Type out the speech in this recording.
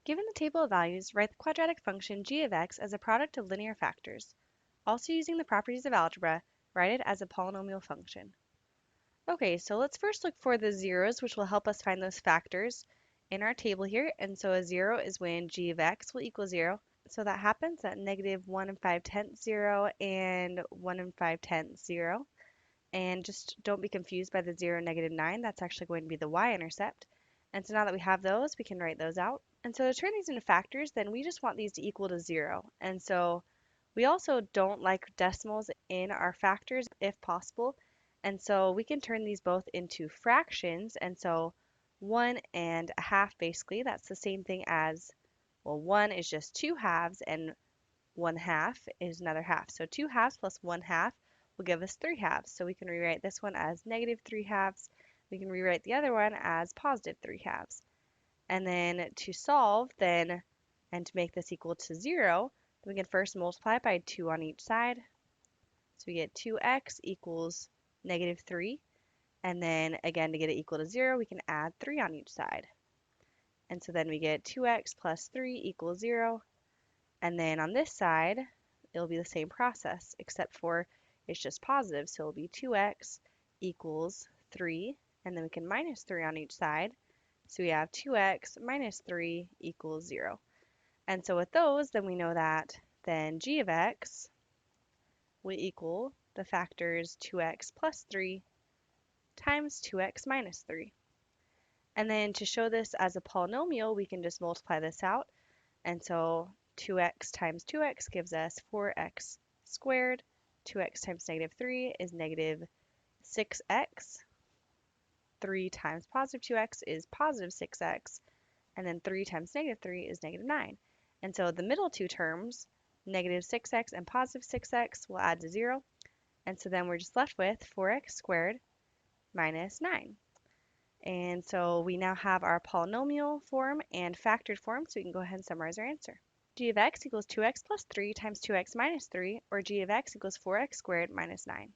Given the table of values, write the quadratic function g of x as a product of linear factors. Also using the properties of algebra, write it as a polynomial function. Okay, so let's first look for the zeros, which will help us find those factors in our table here. And so a zero is when g of x will equal 0. So that happens at negative 1 and 5/10, 0, and 1 and 5/10, 0. And just don't be confused by the 0 and negative 9. That's actually going to be the y-intercept. And so now that we have those, we can write those out. And so to turn these into factors, then we just want these to equal to 0. And so we also don't like decimals in our factors if possible. And so we can turn these both into fractions. And so 1 1/2 basically, that's the same thing as, well, 1 is just 2 halves and 1/2 is another half. So 2 halves plus 1/2 will give us 3 halves. So we can rewrite this one as negative 3 halves. We can rewrite the other one as positive 3 halves. And then to solve then, and to make this equal to 0, we can first multiply by 2 on each side. So we get 2x equals negative 3. And then again, to get it equal to 0, we can add 3 on each side. And so then we get 2x plus 3 equals 0. And then on this side, it'll be the same process, except for it's just positive. So it'll be 2x equals 3. And then we can minus 3 on each side. So we have 2x minus 3 equals 0. And so with those, then we know that then g of x will equal the factors 2x plus 3 times 2x minus 3. And then to show this as a polynomial, we can just multiply this out. And so 2x times 2x gives us 4x squared. 2x times negative 3 is negative 6x. 3 times positive 2x is positive 6x. And then 3 times negative 3 is negative 9. And so the middle two terms, negative 6x and positive 6x, will add to 0. And so then we're just left with 4x squared minus 9. And so we now have our polynomial form and factored form, so we can go ahead and summarize our answer. G of x equals 2x plus 3 times 2x minus 3, or g of x equals 4x squared minus 9.